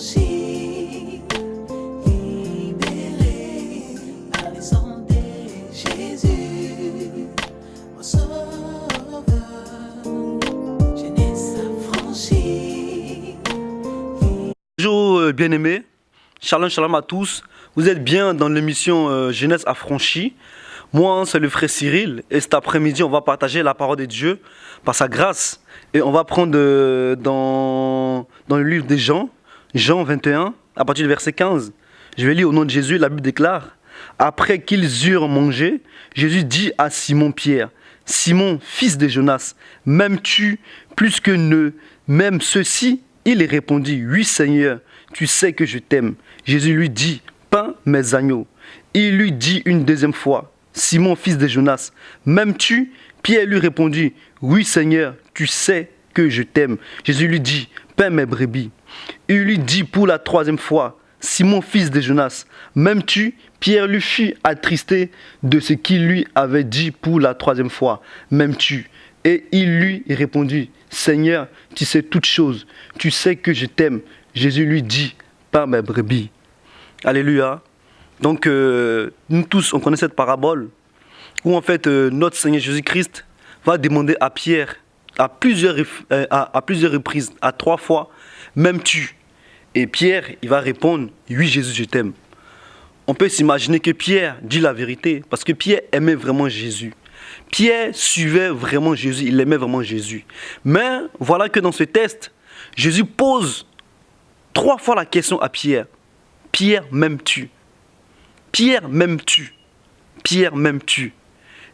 affranchi, libéré par les sang de Jésus, mon sauveur, jeunesse affranchie. Bonjour bien-aimés, shalom shalom à tous, vous êtes bien dans l'émission Jeunesse affranchie. Moi c'est le frère Cyril et cet après-midi on va partager la parole de Dieu par sa grâce. Et on va prendre dans le livre des Jean 21 à partir du verset 15. Je vais lire au nom de Jésus, la Bible déclare: après qu'ils eurent mangé, Jésus dit à Simon-Pierre: Simon, fils de Jonas, m'aimes-tu plus que même ceux-ci? Il répondit: oui Seigneur, tu sais que je t'aime. Jésus lui dit: pains mes agneaux. Il lui dit une deuxième fois: Simon, fils de Jonas, m'aimes-tu? Pierre lui répondit: oui Seigneur, tu sais que je t'aime. Jésus lui dit: pains mes brebis. Il lui dit pour la troisième fois: Simon, fils de Jonas, m'aimes-tu? Pierre lui fut attristé de ce qu'il lui avait dit pour la troisième fois: m'aimes-tu? Et il lui répondit: Seigneur, tu sais toutes choses, tu sais que je t'aime. Jésus lui dit: pains mes brebis. Alléluia. Donc nous tous on connaît cette parabole où en fait notre Seigneur Jésus-Christ va demander à Pierre à plusieurs reprises, à 3 fois: m'aimes-tu? Et Pierre il va répondre: oui Jésus, je t'aime. On peut s'imaginer que Pierre dit la vérité parce que Pierre aimait vraiment Jésus. Pierre suivait vraiment Jésus, il aimait vraiment Jésus. Mais voilà que dans ce test, Jésus pose 3 fois la question à Pierre: Pierre, m'aimes-tu? Pierre, m'aimes-tu? Pierre, m'aimes-tu?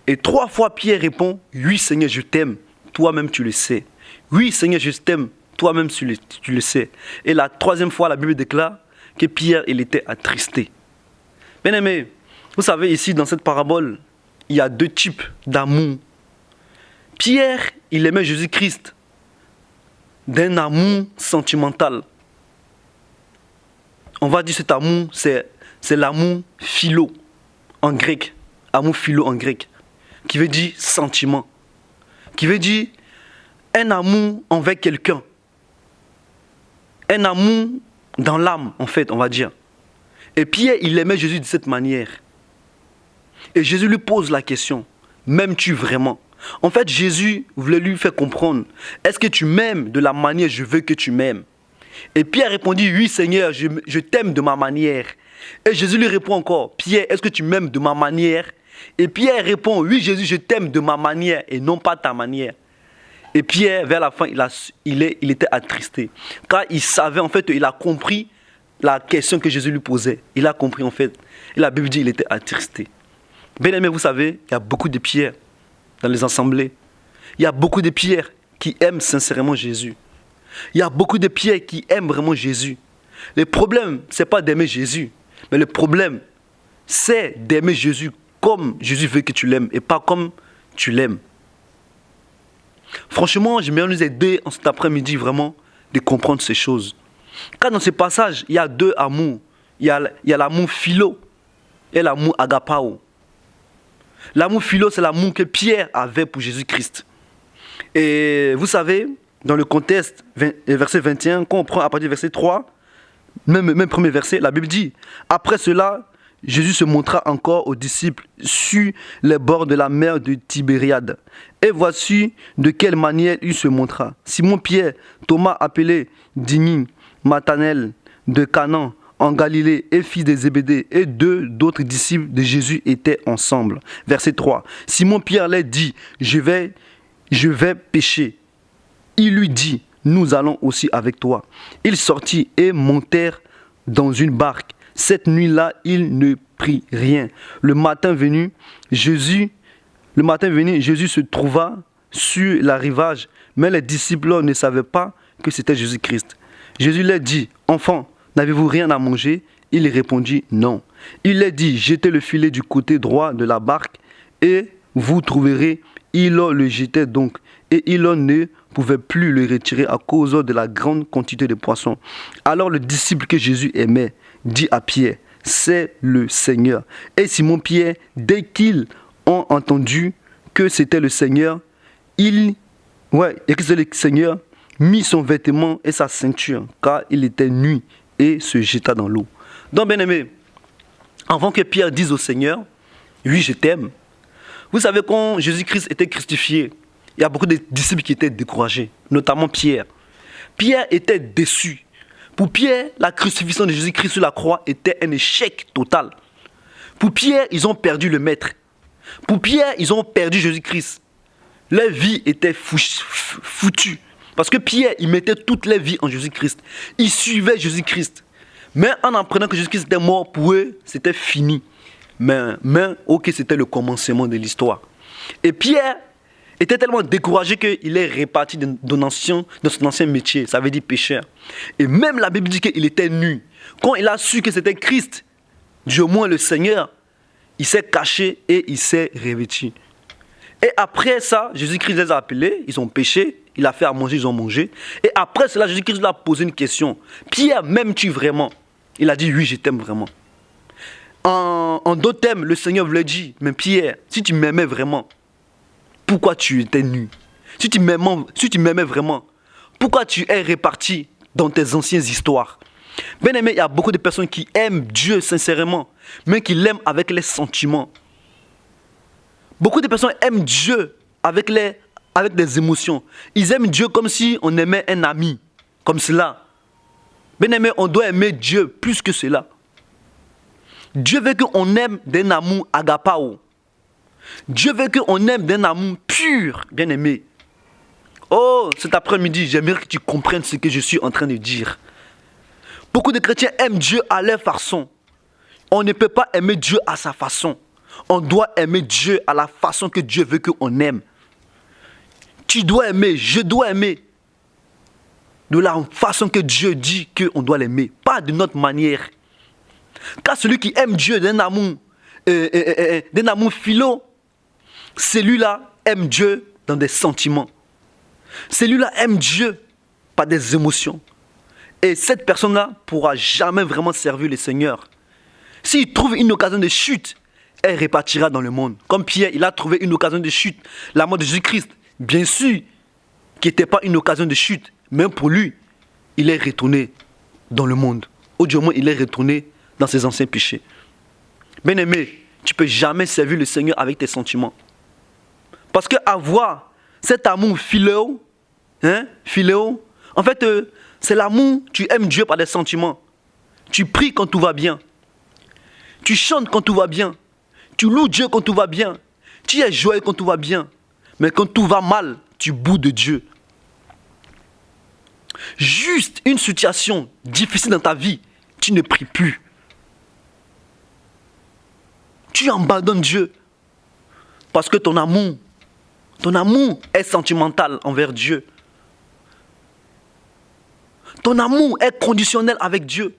Et 3 fois Pierre répond: oui Seigneur, je t'aime, toi-même tu le sais. Oui Seigneur, je t'aime, toi-même tu le sais. Et la 3e fois, la Bible déclare que Pierre, il était attristé. Bien-aimés, vous savez, ici dans cette parabole, il y a 2 types d'amour. Pierre, il aimait Jésus-Christ d'un amour sentimental. On va dire cet amour, c'est l'amour philo en grec. Amour philo en grec, qui veut dire sentiment, qui veut dire un amour envers quelqu'un. Un amour dans l'âme, en fait, on va dire. Et Pierre, il aimait Jésus de cette manière. Et Jésus lui pose la question: m'aimes-tu vraiment? En fait, Jésus voulait lui faire comprendre: est-ce que tu m'aimes de la manière je veux que tu m'aimes? Et Pierre répondit: oui Seigneur, je t'aime de ma manière. Et Jésus lui répond encore: Pierre, est-ce que tu m'aimes de ma manière? Et Pierre répond: oui Jésus, je t'aime de ma manière et non pas ta manière. Et Pierre, vers la fin, il était attristé. Car il savait, en fait, il a compris la question que Jésus lui posait. Il a compris, en fait. Et la Bible dit qu'il était attristé. Bien aimé, vous savez, il y a beaucoup de Pierre dans les assemblées. Il y a beaucoup de Pierre qui aiment sincèrement Jésus. Il y a beaucoup de Pierre qui aiment vraiment Jésus. Le problème, ce n'est pas d'aimer Jésus. Mais le problème, c'est d'aimer Jésus comme Jésus veut que tu l'aimes et pas comme tu l'aimes. Franchement, j'aimerais nous aider en cet après-midi vraiment de comprendre ces choses. Car dans ce passage, il y a 2 amours. Il y a l'amour philo et l'amour agapao. L'amour philo, c'est l'amour que Pierre avait pour Jésus-Christ. Et vous savez, dans le contexte, verset 21, quand on prend à partir du verset 3, même premier verset, la Bible dit: après cela, Jésus se montra encore aux disciples sur les bords de la mer de Tibériade. Et voici de quelle manière il se montra. Simon-Pierre, Thomas appelé Didyme, Nathanaël de Canaan en Galilée et fils de Zébédée et 2 autres disciples de Jésus étaient ensemble. Verset 3. Simon-Pierre leur dit: je vais pêcher. Il lui dit: nous allons aussi avec toi. Ils sortirent et montèrent dans une barque. Cette nuit-là, il ne prit rien. Le matin venu, Jésus se trouva sur la rivage, mais les disciples ne savaient pas que c'était Jésus-Christ. Jésus leur dit: enfants, n'avez-vous rien à manger? Il répondit: non. Il leur dit: jetez le filet du côté droit de la barque et vous trouverez. Ils le jetaient donc, et ils ne pouvaient plus le retirer à cause de la grande quantité de poissons. Alors le disciple que Jésus aimait dit à Pierre: c'est le Seigneur. Et Simon-Pierre, dès qu'ils ont entendu que c'était le Seigneur, mit son vêtement et sa ceinture, car il était nu, et se jeta dans l'eau. Donc, bien aimé, avant que Pierre dise au Seigneur, oui, je t'aime. Vous savez, quand Jésus-Christ était crucifié, il y a beaucoup de disciples qui étaient découragés, notamment Pierre. Pierre était déçu. Pour Pierre, la crucifixion de Jésus-Christ sur la croix était un échec total. Pour Pierre, ils ont perdu le Maître. Pour Pierre, ils ont perdu Jésus-Christ. Leur vie était foutue. Parce que Pierre, il mettait toute leur vie en Jésus-Christ. Il suivait Jésus-Christ. Mais en apprenant que Jésus-Christ était mort pour eux, c'était fini. Mais ok, c'était le commencement de l'histoire. Et Pierre était tellement découragé qu'il est reparti de son ancien métier, ça veut dire pécheur. Et même la Bible dit qu'il était nu. Quand il a su que c'était Christ, du moins le Seigneur, il s'est caché et il s'est revêtu. Et après ça, Jésus-Christ les a appelés, ils ont péché, il a fait à manger, ils ont mangé. Et après cela, Jésus-Christ leur a posé une question. Pierre, m'aimes-tu vraiment? Il a dit, oui, je t'aime vraiment. En d'autres termes, le Seigneur voulait dire, mais Pierre, si tu m'aimais vraiment, pourquoi tu étais nu? Si tu m'aimais vraiment, pourquoi tu es reparti dans tes anciennes histoires? Bien aimé, il y a beaucoup de personnes qui aiment Dieu sincèrement, mais qui l'aiment avec les sentiments. Beaucoup de personnes aiment Dieu avec des émotions. Ils aiment Dieu comme si on aimait un ami, comme cela. Bien aimé, on doit aimer Dieu plus que cela. Dieu veut qu'on aime d'un amour agapao. Dieu veut qu'on aime d'un amour pur, bien aimé. Oh, cet après-midi, j'aimerais que tu comprennes ce que je suis en train de dire. Beaucoup de chrétiens aiment Dieu à leur façon. On ne peut pas aimer Dieu à sa façon. On doit aimer Dieu à la façon que Dieu veut qu'on aime. Tu dois aimer, je dois aimer de la façon que Dieu dit qu'on doit l'aimer, pas de notre manière. Car celui qui aime Dieu d'un amour philo, celui-là aime Dieu dans des sentiments. Celui-là aime Dieu par des émotions. Et cette personne-là ne pourra jamais vraiment servir le Seigneur. S'il trouve une occasion de chute, elle repartira dans le monde. Comme Pierre, il a trouvé une occasion de chute. La mort de Jésus-Christ, bien sûr, qui n'était pas une occasion de chute. Même pour lui, il est retourné dans le monde. Ou du moins, il est retourné dans ses anciens péchés. Bien-aimé, tu ne peux jamais servir le Seigneur avec tes sentiments. Parce que avoir cet amour philéo, en fait, c'est l'amour, tu aimes Dieu par des sentiments. Tu pries quand tout va bien. Tu chantes quand tout va bien. Tu loues Dieu quand tout va bien. Tu es joyeux quand tout va bien. Mais quand tout va mal, tu boudes de Dieu. Juste une situation difficile dans ta vie, tu ne pries plus. Tu abandonnes Dieu. Parce que ton amour est sentimental envers Dieu. Ton amour est conditionnel avec Dieu.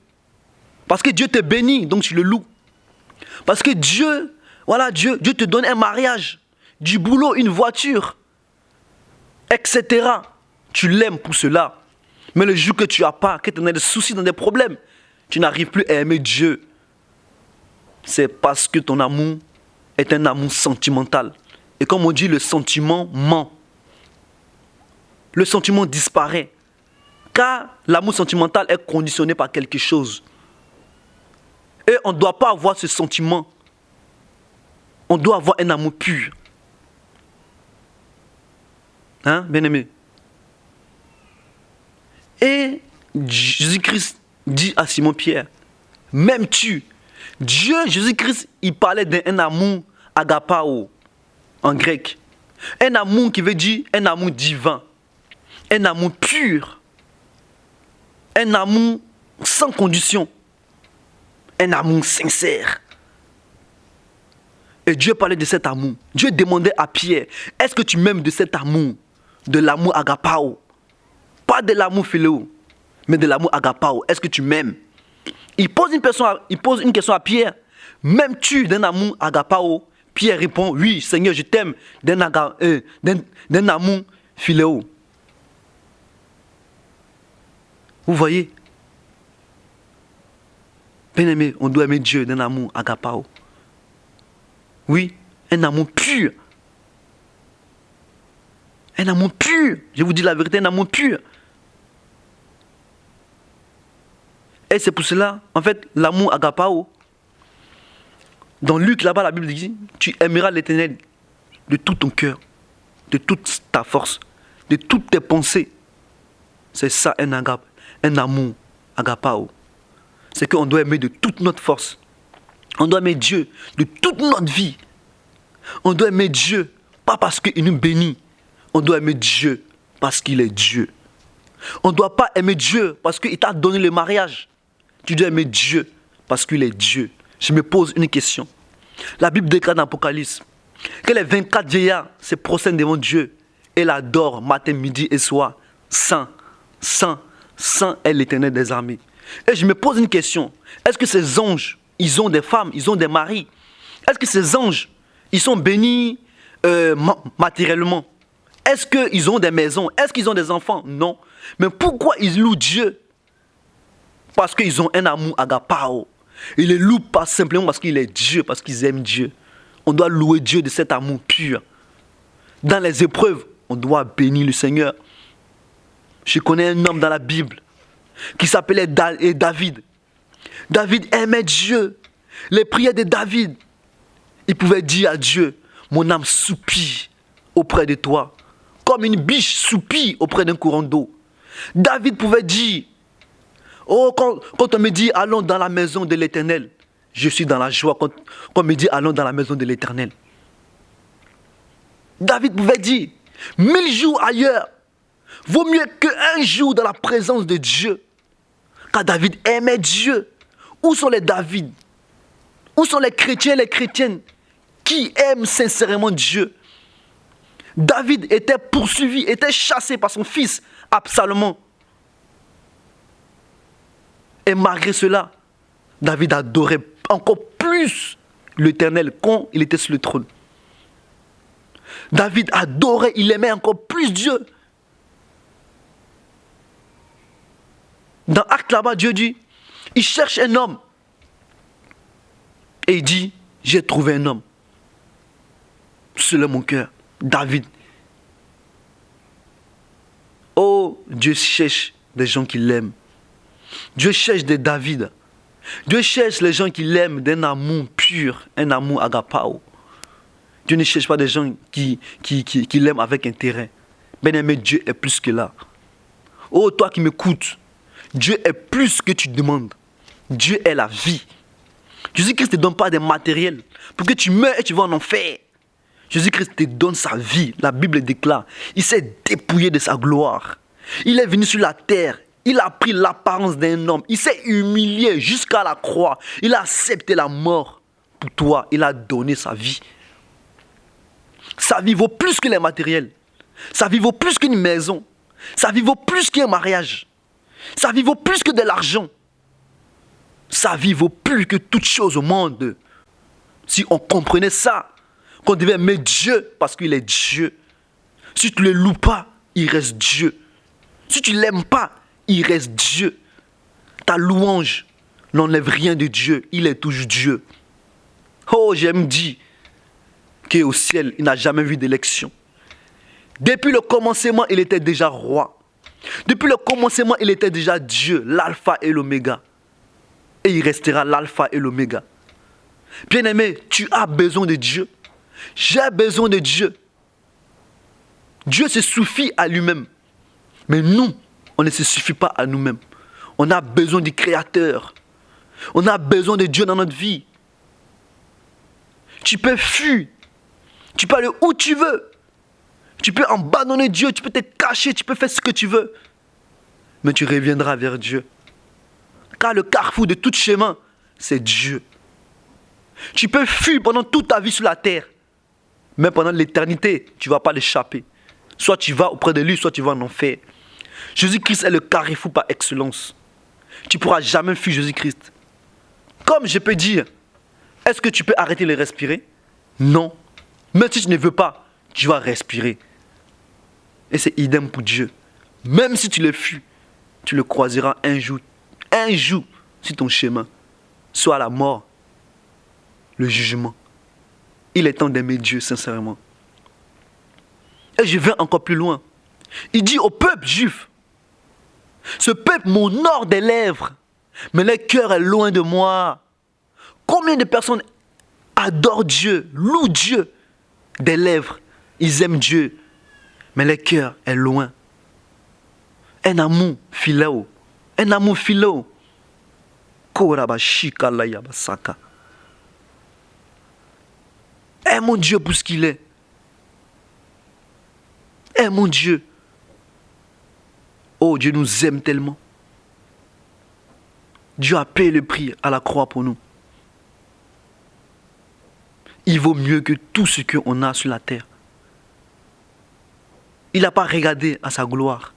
Parce que Dieu te bénit, donc tu le loues. Parce que Dieu te donne un mariage, du boulot, une voiture, etc. Tu l'aimes pour cela. Mais le jour que tu n'as pas, que tu as des soucis, dans des problèmes, tu n'arrives plus à aimer Dieu. C'est parce que ton amour est un amour sentimental. Et comme on dit, le sentiment ment. Le sentiment disparaît. Car l'amour sentimental est conditionné par quelque chose. Et on ne doit pas avoir ce sentiment. On doit avoir un amour pur. Hein, bien-aimé? Et Jésus-Christ dit à Simon-Pierre, m'aimes-tu? Dieu, Jésus-Christ, il parlait d'un amour agapao en grec. Un amour qui veut dire un amour divin. Un amour pur. Un amour sans condition. Un amour sincère. Et Dieu parlait de cet amour. Dieu demandait à Pierre, est-ce que tu m'aimes de cet amour? De l'amour agapao. Pas de l'amour philéo, mais de l'amour agapao. Est-ce que tu m'aimes? Il pose une question à Pierre. M'aimes-tu d'un amour agapao? Pierre répond, oui, Seigneur, je t'aime d'un amour philéo. Vous voyez? Bien-aimé, on doit aimer Dieu d'un amour agapao. Oui, un amour pur. Un amour pur. Je vous dis la vérité, un amour pur. Et c'est pour cela, en fait, l'amour agapao. Dans Luc, là-bas, la Bible dit, tu aimeras l'Éternel de tout ton cœur, de toute ta force, de toutes tes pensées. C'est ça un agape, un amour agapao. C'est qu'on doit aimer de toute notre force. On doit aimer Dieu de toute notre vie. On doit aimer Dieu, pas parce qu'il nous bénit. On doit aimer Dieu parce qu'il est Dieu. On ne doit pas aimer Dieu parce qu'il t'a donné le mariage. Tu dois aimer Dieu parce qu'il est Dieu. Je me pose une question. La Bible déclare dans l'Apocalypse que les 24 vieillards se prosternent devant Dieu et l'adorent matin, midi et soir. Saint, saint, saint est l'Éternel des armées. Et je me pose une question. Est-ce que ces anges, ils ont des femmes, ils ont des maris? Est-ce que ces anges, ils sont bénis matériellement? Est-ce qu'ils ont des maisons? Est-ce qu'ils ont des enfants? Non. Mais pourquoi ils louent Dieu? Parce qu'ils ont un amour agapao. Ils le louent pas simplement parce qu'il est Dieu, parce qu'ils aiment Dieu. On doit louer Dieu de cet amour pur. Dans les épreuves, on doit bénir le Seigneur. Je connais un homme dans la Bible qui s'appelait David. David aimait Dieu. Les prières de David, il pouvait dire à Dieu, mon âme soupire auprès de toi, comme une biche soupire auprès d'un courant d'eau. David pouvait dire, oh, quand on me dit allons dans la maison de l'Éternel, je suis dans la joie quand on me dit allons dans la maison de l'Éternel. David pouvait dire 1000 jours ailleurs vaut mieux qu'un jour dans la présence de Dieu. Car David aimait Dieu. Où sont les David? Où sont les chrétiens et les chrétiennes qui aiment sincèrement Dieu? David était poursuivi, était chassé par son fils Absalom. Et malgré cela, David adorait encore plus l'Éternel quand il était sur le trône. David adorait, il aimait encore plus Dieu. Dans Actes là-bas, Dieu dit, il cherche un homme. Et il dit, j'ai trouvé un homme. Selon mon cœur, David. Oh, Dieu cherche des gens qui l'aiment. Dieu cherche des David. Dieu cherche les gens qui l'aiment d'un amour pur, un amour agapao. Dieu ne cherche pas des gens qui l'aiment avec intérêt. Bien-aimé, Dieu est plus que là. Oh, toi qui m'écoutes, Dieu est plus que tu demandes. Dieu est la vie. Jésus-Christ ne te donne pas des matériels pour que tu meurs et tu vas en enfer. Jésus-Christ te donne sa vie. La Bible déclare, il s'est dépouillé de sa gloire. Il est venu sur la terre. Il a pris l'apparence d'un homme. Il s'est humilié jusqu'à la croix. Il a accepté la mort pour toi. Il a donné sa vie. Sa vie vaut plus que les matériels. Sa vie vaut plus qu'une maison. Sa vie vaut plus qu'un mariage. Sa vie vaut plus que de l'argent. Sa vie vaut plus que toute chose au monde. Si on comprenait ça, qu'on devait aimer Dieu parce qu'il est Dieu. Si tu ne le loues pas, il reste Dieu. Si tu ne l'aimes pas, il reste Dieu. Ta louange n'enlève rien de Dieu. Il est toujours Dieu. Oh, j'aime dire qu'au ciel, il n'a jamais vu d'élection. Depuis le commencement, il était déjà roi. Depuis le commencement, il était déjà Dieu, l'alpha et l'oméga. Et il restera l'alpha et l'oméga. Bien-aimé, tu as besoin de Dieu. J'ai besoin de Dieu. Dieu se suffit à lui-même. Mais nous, on ne se suffit pas à nous-mêmes. On a besoin du Créateur. On a besoin de Dieu dans notre vie. Tu peux fuir. Tu peux aller où tu veux. Tu peux abandonner Dieu. Tu peux te cacher. Tu peux faire ce que tu veux. Mais tu reviendras vers Dieu. Car le carrefour de tout chemin, c'est Dieu. Tu peux fuir pendant toute ta vie sur la terre. Mais pendant l'éternité, tu ne vas pas l'échapper. Soit tu vas auprès de lui, soit tu vas en enfer. Jésus-Christ est le carrefour par excellence. Tu ne pourras jamais fuir Jésus-Christ. Comme je peux dire, est-ce que tu peux arrêter de respirer? Non. Même si tu ne veux pas, tu vas respirer. Et c'est idem pour Dieu. Même si tu le fuis, tu le croiseras un jour sur ton chemin. Soit la mort, le jugement. Il est temps d'aimer Dieu sincèrement. Et je vais encore plus loin. Il dit au peuple juif, ce peuple m'honore des lèvres, mais leur cœur est loin de moi. Combien de personnes adorent Dieu, louent Dieu des lèvres, ils aiment Dieu, mais leur cœur est loin. Un amour philéo, un amour philéo. Koraba shikalaya basaka. Aime mon Dieu pour ce qu'il est. Aime mon Dieu. Oh, Dieu nous aime tellement. Dieu a payé le prix à la croix pour nous. Il vaut mieux que tout ce qu'on a sur la terre. Il n'a pas regardé à sa gloire.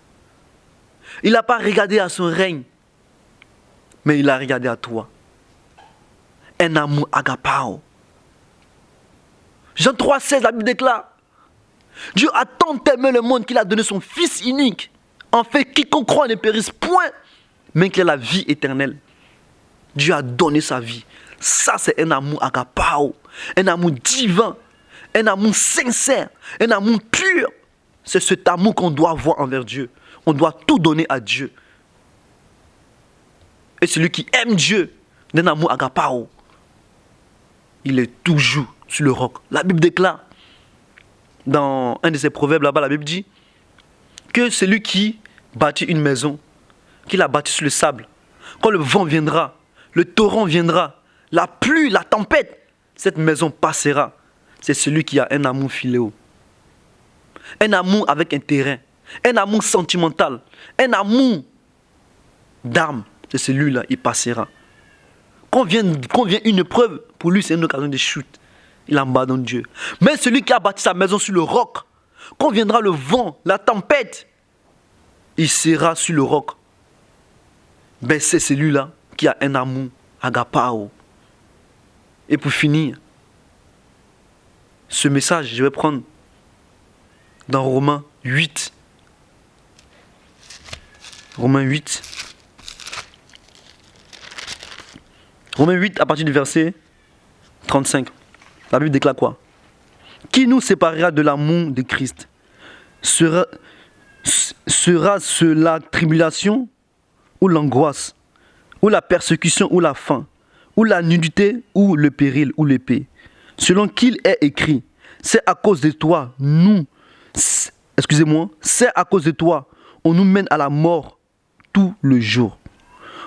Il n'a pas regardé à son règne. Mais il a regardé à toi. Un amour agapao. Jean 3,16, la Bible déclare: Dieu a tant aimé le monde qu'il a donné son Fils unique. En fait, quiconque croit ne périsse point, mais qu'il ait la vie éternelle. Dieu a donné sa vie. Ça, c'est un amour agapao. Un amour divin. Un amour sincère. Un amour pur. C'est cet amour qu'on doit avoir envers Dieu. On doit tout donner à Dieu. Et celui qui aime Dieu, d'un amour agapao, il est toujours sur le roc. La Bible déclare, dans un de ses proverbes là-bas, la Bible dit que celui qui bâtit une maison, qu'il a bâtie sur le sable, quand le vent viendra, le torrent viendra, la pluie, la tempête, cette maison passera. C'est celui qui a un amour philéo. Un amour avec intérêt. Un amour sentimental. Un amour d'âme. C'est celui-là, il passera. Quand vient une épreuve, pour lui, c'est une occasion de chute. Il abandonne Dieu. Mais celui qui a bâti sa maison sur le roc, quand viendra le vent, la tempête, il sera sur le roc. Ben, c'est celui-là qui a un amour agapao. Et pour finir, ce message, je vais prendre dans Romains 8. Romains 8. Romains 8, à partir du verset 35. La Bible déclare quoi? Qui nous séparera de l'amour de Christ? Sera-ce la tribulation ou l'angoisse, ou la persécution ou la faim, ou la nudité ou le péril ou l'épée? Selon qu'il est écrit, c'est à cause de toi, c'est à cause de toi, on nous mène à la mort tout le jour.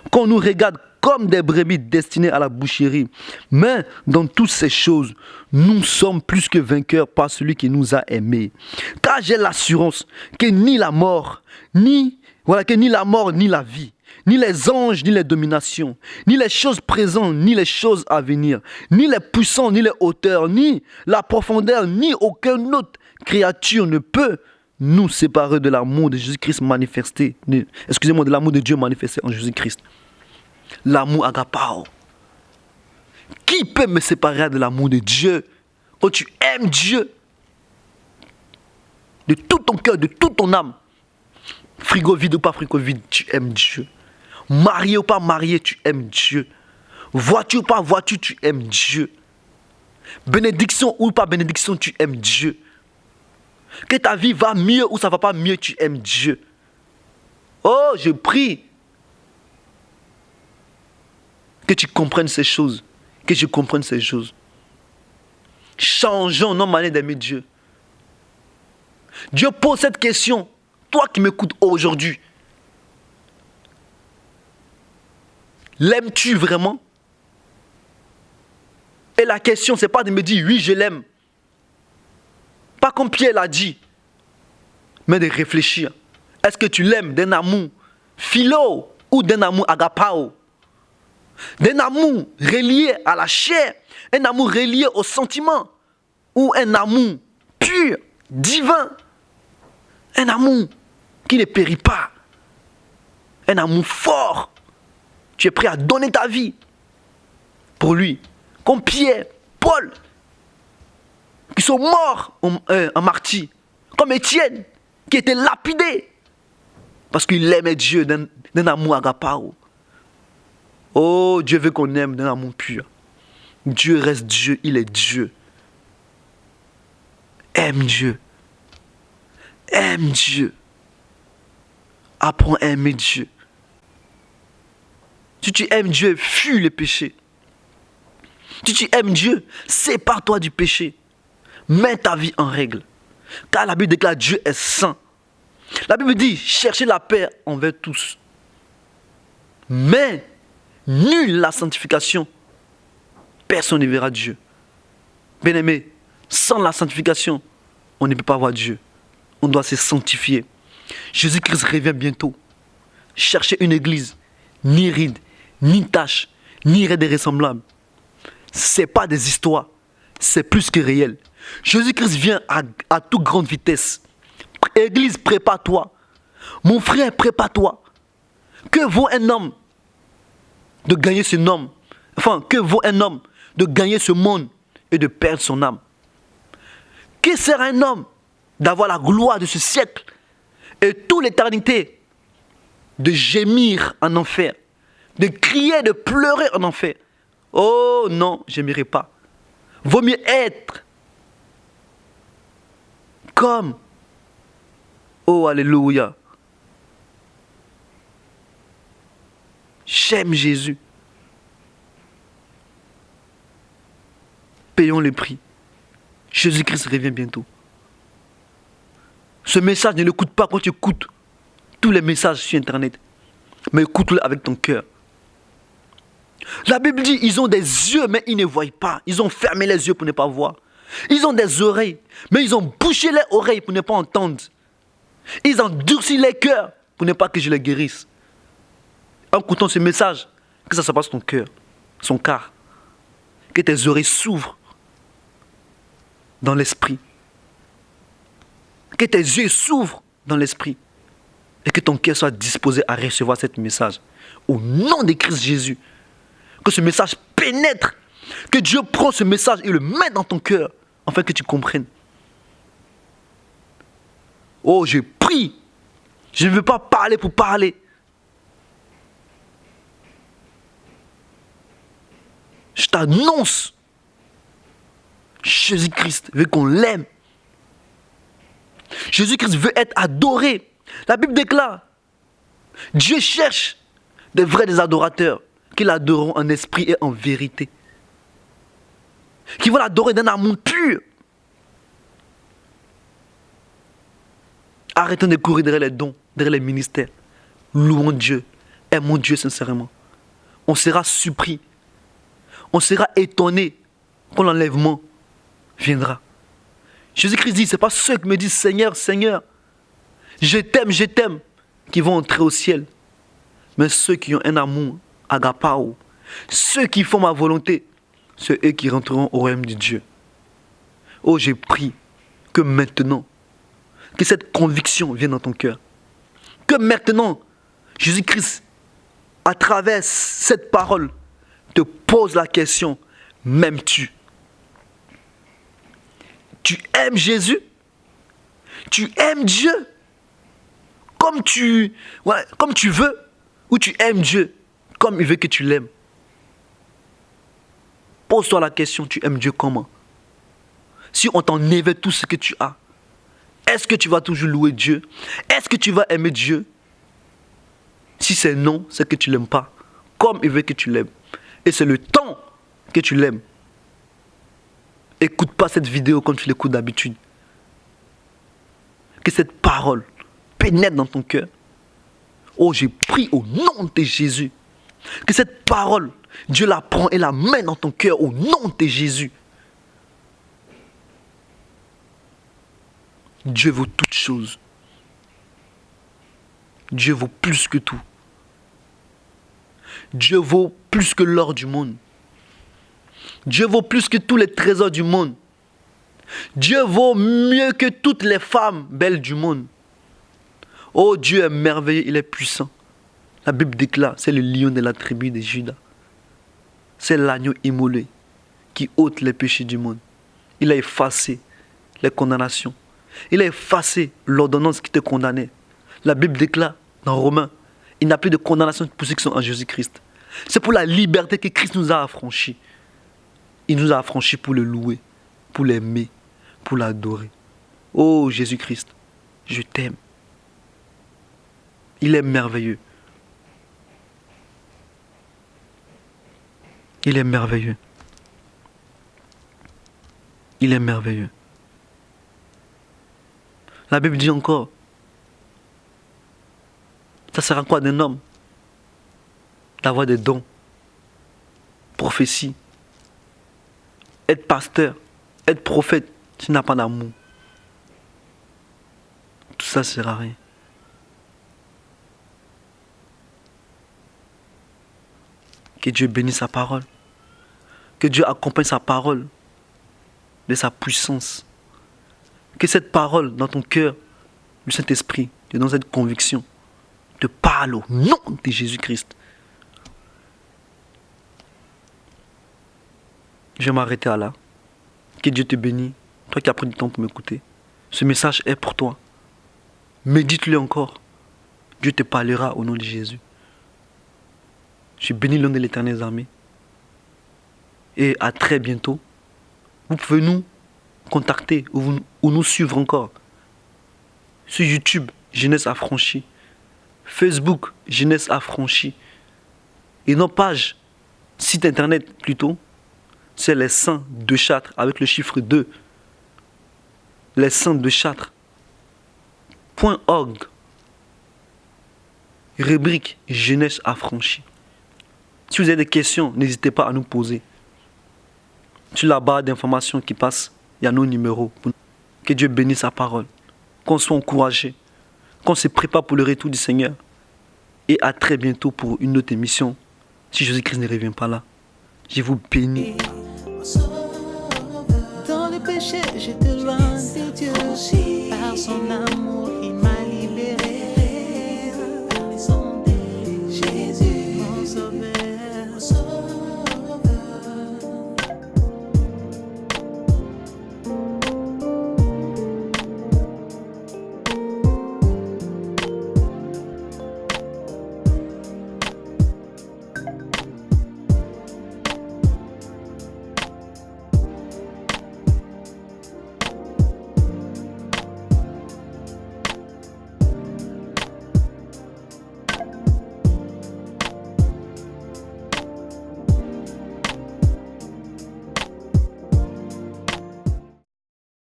Qu'on nous regarde comme des brebis destinées à la boucherie. Mais dans toutes ces choses, nous sommes plus que vainqueurs par celui qui nous a aimés. Car j'ai l'assurance que ni la mort, ni la vie, ni les anges, ni les dominations, ni les choses présentes, ni les choses à venir, ni les puissants, ni les hauteurs, ni la profondeur, ni aucune autre créature ne peut nous séparer de l'amour de Jésus-Christ manifesté. De l'amour de Dieu manifesté en Jésus-Christ. L'amour agapao. Qui peut me séparer de l'amour de Dieu? Quand tu aimes Dieu de tout ton cœur, de toute ton âme, frigo vide ou pas frigo vide, tu aimes Dieu. Marié ou pas marié, tu aimes Dieu. Voiture ou pas voiture, tu aimes Dieu. Bénédiction ou pas bénédiction, tu aimes Dieu. Que ta vie va mieux ou ça va pas mieux, tu aimes Dieu. Oh, je prie que tu comprennes ces choses. Que je comprenne ces choses. Changeons nos manières d'aimer Dieu. Dieu pose cette question. Toi qui m'écoutes aujourd'hui. L'aimes-tu vraiment? Et la question, c'est pas de me dire oui, je l'aime. Pas comme Pierre l'a dit. Mais de réfléchir. Est-ce que tu l'aimes d'un amour philo ou d'un amour agapao? D'un amour relié à la chair, un amour relié au sentiment, ou un amour pur, divin, un amour qui ne périt pas, un amour fort. Tu es prêt à donner ta vie pour lui, comme Pierre, Paul, qui sont morts en martyr, comme Étienne, qui était lapidé, parce qu'il aimait Dieu d'un amour agapao. Oh, Dieu veut qu'on aime d'un amour pur. Dieu reste Dieu, il est Dieu. Aime Dieu. Aime Dieu. Apprends à aimer Dieu. Si tu aimes Dieu, fuis le péché. Si tu aimes Dieu, sépare-toi du péché. Mets ta vie en règle. Car la Bible déclare Dieu est saint. La Bible dit, cherchez la paix envers tous. Mais, nulle la sanctification. Personne ne verra Dieu. Bien-aimé, sans la sanctification, on ne peut pas voir Dieu. On doit se sanctifier. Jésus-Christ revient bientôt. Cherchez une église, ni ride, ni tache, ni raide ressemblable. Ce n'est pas des histoires, c'est plus que réel. Jésus-Christ vient à toute grande vitesse. Église, prépare-toi. Mon frère, prépare-toi. Que vaut un homme de gagner ce homme? Enfin, que vaut un homme de gagner ce monde et de perdre son âme? Que sert un homme d'avoir la gloire de ce siècle et toute l'éternité de gémir en enfer, de crier, de pleurer en enfer? Oh non, je n'aimerais pas. Vaut mieux être comme, oh alléluia, j'aime Jésus. Payons le prix. Jésus-Christ revient bientôt. Ce message, ne l'écoute pas quand tu écoutes tous les messages sur Internet, mais écoute-le avec ton cœur. La Bible dit, ils ont des yeux, mais ils ne voient pas. Ils ont fermé les yeux pour ne pas voir. Ils ont des oreilles, mais ils ont bouché les oreilles pour ne pas entendre. Ils ont durci les cœurs pour ne pas que je les guérisse. En écoutant ce message, que ça se passe ton cœur, son cœur. Que tes oreilles s'ouvrent dans l'esprit. Que tes yeux s'ouvrent dans l'esprit. Et que ton cœur soit disposé à recevoir ce message. Au nom de Christ Jésus. Que ce message pénètre. Que Dieu prend ce message et le met dans ton cœur. Afin que tu comprennes. Oh, je prie. Je ne veux pas parler pour parler. Je t'annonce. Jésus-Christ veut qu'on l'aime. Jésus-Christ veut être adoré. La Bible déclare, Dieu cherche des vrais adorateurs qui l'adoreront en esprit et en vérité. Qui vont l'adorer d'un amour pur. Arrêtons de courir derrière les dons, derrière les ministères. Louons Dieu, aimons Dieu sincèrement. On sera surpris. On sera étonné quand l'enlèvement viendra. Jésus-Christ dit, ce n'est pas ceux qui me disent Seigneur, Seigneur, je t'aime, qui vont entrer au ciel. Mais ceux qui ont un amour, agapao, ceux qui font ma volonté, c'est eux qui rentreront au royaume de Dieu. Oh, j'ai prie que maintenant, que cette conviction vienne dans ton cœur. Que maintenant, Jésus-Christ, à travers cette parole, te pose la question, m'aimes-tu? Tu aimes Jésus? Tu aimes Dieu? Comme tu veux? Ou tu aimes Dieu comme il veut que tu l'aimes? Pose-toi la question, tu aimes Dieu comment? Si on t'enlève tout ce que tu as, est-ce que tu vas toujours louer Dieu? Est-ce que tu vas aimer Dieu? Si c'est non, c'est que tu ne l'aimes pas. Comme il veut que tu l'aimes. Et c'est le temps que tu l'aimes. Écoute pas cette vidéo comme tu l'écoutes d'habitude. Que cette parole pénètre dans ton cœur. Oh, j'ai prie au nom de Jésus. Que cette parole, Dieu la prend et la met dans ton cœur au nom de Jésus. Dieu vaut toutes choses. Dieu vaut plus que tout. Dieu vaut plus que l'or du monde. Dieu vaut plus que tous les trésors du monde. Dieu vaut mieux que toutes les femmes belles du monde. Oh, Dieu est merveilleux, il est puissant. La Bible déclare, c'est le lion de la tribu de Juda. C'est l'agneau immolé qui ôte les péchés du monde. Il a effacé les condamnations. Il a effacé l'ordonnance qui te condamnait. La Bible déclare dans Romains, il n'y a plus de condamnation pour ceux qui sont en Jésus-Christ. C'est pour la liberté que Christ nous a affranchis. Il nous a affranchis pour le louer, pour l'aimer, pour l'adorer. Oh Jésus-Christ, je t'aime. Il est merveilleux. Il est merveilleux. Il est merveilleux. La Bible dit encore, ça sert à quoi d'un homme d'avoir des dons, prophétie, être pasteur, être prophète, s'il n'a pas d'amour? Tout ça ne sert à rien. Que Dieu bénisse sa parole. Que Dieu accompagne sa parole de sa puissance. Que cette parole dans ton cœur, le Saint-Esprit, te donne cette conviction, te parle au nom de Jésus-Christ. Je vais m'arrêter à là. Que Dieu te bénisse. Toi qui as pris du temps pour m'écouter. Ce message est pour toi. Médite-le encore. Dieu te parlera au nom de Jésus. Je suis béni le nom de l'Éternel des armées. Et à très bientôt. Vous pouvez nous contacter ou nous suivre encore. Sur YouTube, Jeunesse Affranchie. Facebook, Jeunesse Affranchie. Et nos pages, site internet plutôt, c'est les Saints de Chartres avec le chiffre 2. Les Saints de Chartres.org. Rubrique Jeunesse Affranchie. Si vous avez des questions, n'hésitez pas à nous poser. Sur la barre d'informations qui passe, il y a nos numéros. Que Dieu bénisse sa parole. Qu'on soit encouragé. Qu'on se prépare pour le retour du Seigneur. Et à très bientôt pour une autre émission. Si Jésus-Christ ne revient pas là. Je vous bénis. Dans le péché, j'étais loin de Dieu. Par son âme,